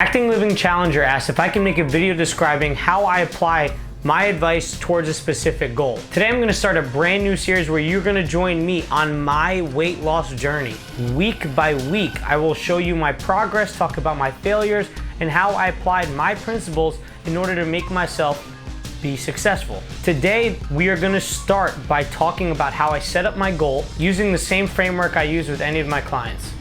Acting Living Challenger asks if I can make a video describing how I apply my advice towards a specific goal. Today I'm going to start a brand new series where you're going to join me on my weight loss journey. Week by week, I will show you my progress, talk about my failures, and how I applied my principles in order to make myself be successful. Today, we are going to start by talking about how I set up my goal using the same framework I use with any of my clients.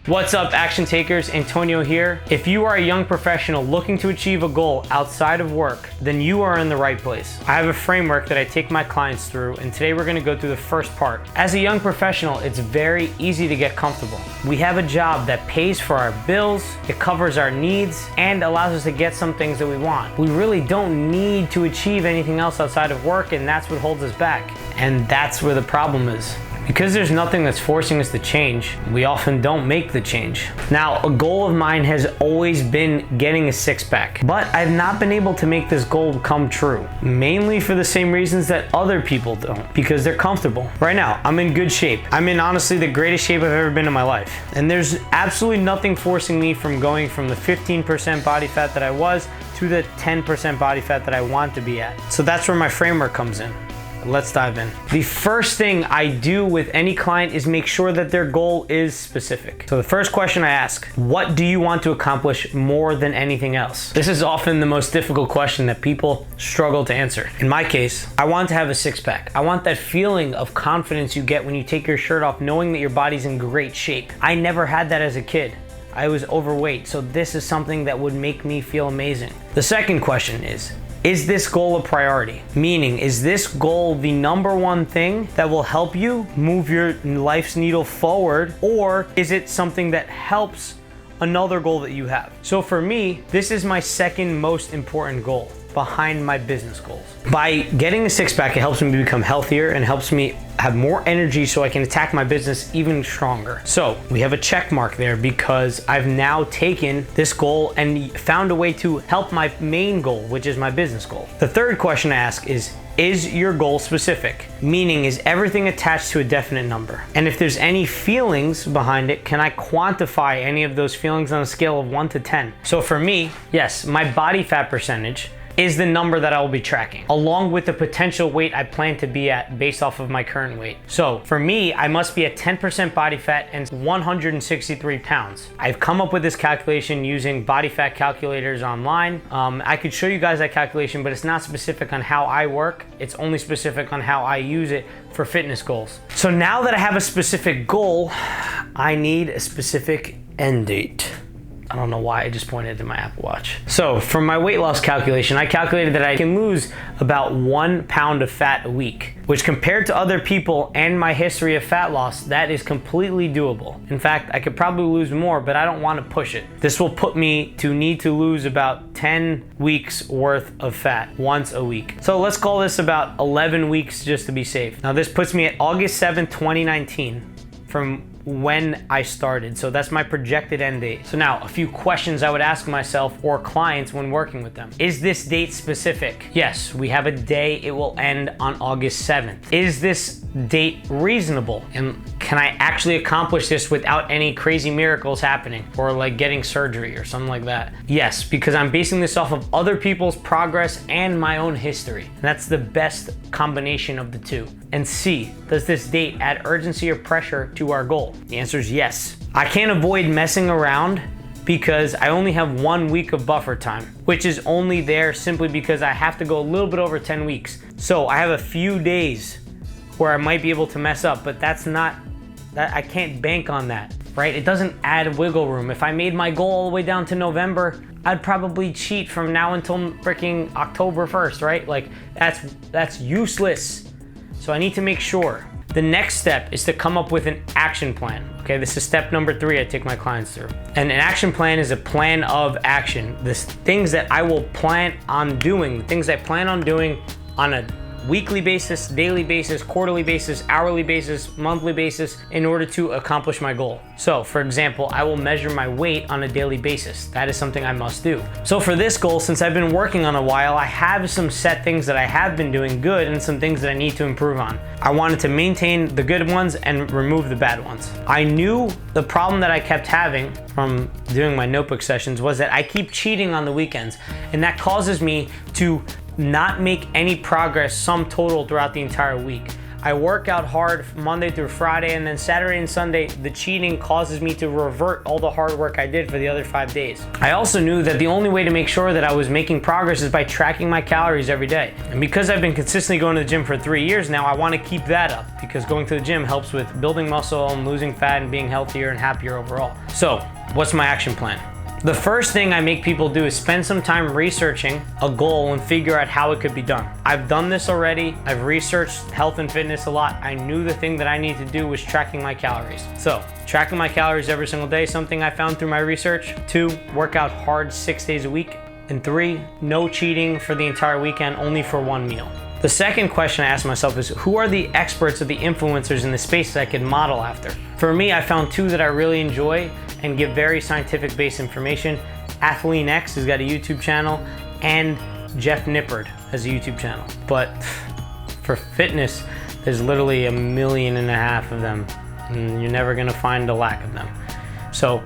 What's up, action takers? Antonio here. If you are a young professional looking to achieve a goal outside of work, then you are in the right place. I have a framework that I take my clients through, and today we're going to go through the first part. As a young professional, it's very easy to get comfortable. We have a job that pays for our bills, it covers our needs, and allows us to get some things that we want. We really don't need to achieve anything else outside of work, and that's what holds us back. And that's where the problem is. Because there's nothing that's forcing us to change, we often don't make the change. Now, a goal of mine has always been getting a six-pack, but I've not been able to make this goal come true, mainly for the same reasons that other people don't, because they're comfortable. Right now, I'm in good shape. I'm in honestly the greatest shape I've ever been in my life. And there's absolutely nothing forcing me from going from the 15% body fat that I was to the 10% body fat that I want to be at. So that's where my framework comes in. Let's dive in. The first thing I do with any client is make sure that their goal is specific. So the first question I ask, what do you want to accomplish more than anything else? This is often the most difficult question that people struggle to answer. In my case, I want to have a six-pack. I want that feeling of confidence you get when you take your shirt off, knowing that your body's in great shape. I never had that as a kid. I was overweight, so this is something that would make me feel amazing. The second question is this goal a priority? Meaning, is this goal the number one thing that will help you move your life's needle forward, or is it something that helps another goal that you have? So for me, this is my second most important goal behind my business goals. By getting a six-pack, it helps me become healthier and helps me have more energy so I can attack my business even stronger. So we have a check mark there because I've now taken this goal and found a way to help my main goal, which is my business goal. The third question I ask is your goal specific? Meaning, is everything attached to a definite number? And if there's any feelings behind it, can I quantify any of those feelings on a scale of 1 to 10? So for me, yes, my body fat percentage is the number that I will be tracking, along with the potential weight I plan to be at based off of my current weight. So for me, I must be at 10% body fat and 163 pounds. I've come up with this calculation using body fat calculators online. I could show you guys that calculation, but it's not specific on how I work. It's only specific on how I use it for fitness goals. So now that I have a specific goal, I need a specific end date. I don't know why I just pointed to my Apple Watch. So from my weight loss calculation, I calculated that I can lose about 1 pound of fat a week, which compared to other people and my history of fat loss, that is completely doable. In fact, I could probably lose more, but I don't want to push it. This will put me to need to lose about 10 weeks worth of fat once a week. So let's call this about 11 weeks just to be safe. Now this puts me at August 7th, 2019 from when I started. So that's my projected end date. So now a few questions I would ask myself or clients when working with them. Is this date specific? Yes, we have a day it will end on August 7th. Is this date reasonable? And can I actually accomplish this without any crazy miracles happening or like getting surgery or something like that? Yes, because I'm basing this off of other people's progress and my own history. And that's the best combination of the two. And C, does this date add urgency or pressure to our goal? The answer is yes. I can't avoid messing around because I only have 1 week of buffer time, which is only there simply because I have to go a little bit over 10 weeks. So I have a few days where I might be able to mess up, but I can't bank on that, right? It doesn't add wiggle room. If I made my goal all the way down to November, I'd probably cheat from now until freaking October 1st, right? Like that's useless. So I need to make sure. The next step is to come up with an action plan. Okay, this is step number 3 I take my clients through. And an action plan is a plan of action. The things that I will plan on doing, the things I plan on doing on a weekly basis, daily basis, quarterly basis, hourly basis, monthly basis in order to accomplish my goal. So for example, I will measure my weight on a daily basis. That is something I must do. So for this goal, since I've been working on a while, I have some set things that I have been doing good and some things that I need to improve on. I wanted to maintain the good ones and remove the bad ones. I knew the problem that I kept having from doing my notebook sessions was that I keep cheating on the weekends, and that causes me to not make any progress sum total throughout the entire week. I work out hard Monday through Friday, and then Saturday and Sunday, the cheating causes me to revert all the hard work I did for the other 5 days. I also knew that the only way to make sure that I was making progress is by tracking my calories every day. And because I've been consistently going to the gym for 3 years now, I want to keep that up because going to the gym helps with building muscle and losing fat and being healthier and happier overall. So, what's my action plan? The first thing I make people do is spend some time researching a goal and figure out how it could be done. I've done this already. I've researched health and fitness a lot. I knew the thing that I needed to do was tracking my calories. So, tracking my calories every single day, something I found through my research. 2, work out hard 6 days a week. And 3, no cheating for the entire weekend, only for 1 meal. The second question I asked myself is, who are the experts or the influencers in the space that I could model after? For me, I found 2 that I really enjoy and give very scientific-based information. Athlean-X has got a YouTube channel, and Jeff Nippard has a YouTube channel. But for fitness, there's literally 1.5 million of them, and you're never gonna find a lack of them. So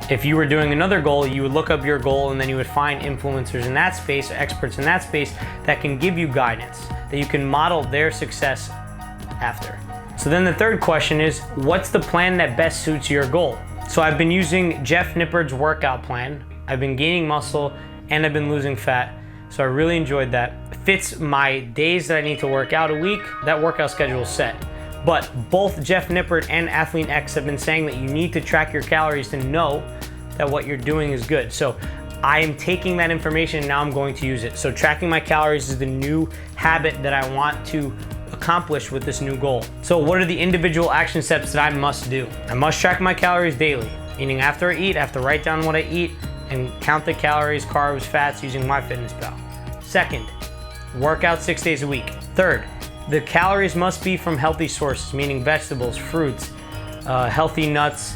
if you were doing another goal, you would look up your goal and then you would find influencers in that space, experts in that space that can give you guidance, that you can model their success after. So then the third question is, what's the plan that best suits your goal? So I've been using Jeff Nippard's workout plan. I've been gaining muscle and I've been losing fat. So I really enjoyed that. It fits my days that I need to work out a week. That workout schedule is set. But both Jeff Nippard and Athlean-X have been saying that you need to track your calories to know that what you're doing is good. So I am taking that information and now I'm going to use it. So tracking my calories is the new habit that I want to accomplish with this new goal. So what are the individual action steps that I must do? I must track my calories daily, meaning after I eat, I have to write down what I eat and count the calories, carbs, fats using MyFitnessPal. Second, work out 6 days a week. Third, the calories must be from healthy sources, meaning vegetables, fruits, healthy nuts,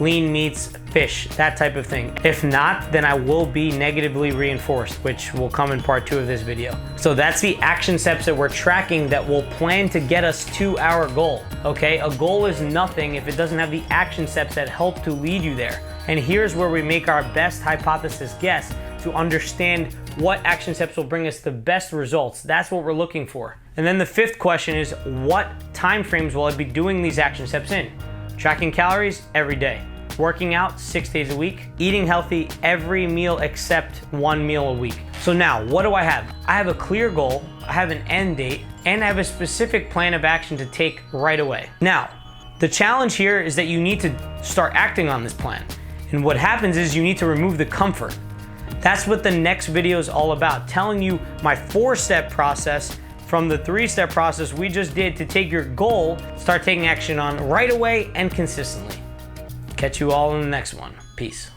lean meats, fish, that type of thing. If not, then I will be negatively reinforced, which will come in part 2 of this video. So that's the action steps that we're tracking that will plan to get us to our goal, okay? A goal is nothing if it doesn't have the action steps that help to lead you there. And here's where we make our best hypothesis guess to understand what action steps will bring us the best results. That's what we're looking for. And then the 5th question is, what time frames will I be doing these action steps in? Tracking calories every day. Working out 6 days a week. Eating healthy every meal except 1 meal a week. So now, what do I have? I have a clear goal, I have an end date, and I have a specific plan of action to take right away. Now, the challenge here is that you need to start acting on this plan. And what happens is you need to remove the comfort. That's what the next video is all about, telling you my 4-step process from the 3-step process we just did to take your goal, start taking action on right away and consistently. Catch you all in the next one. Peace.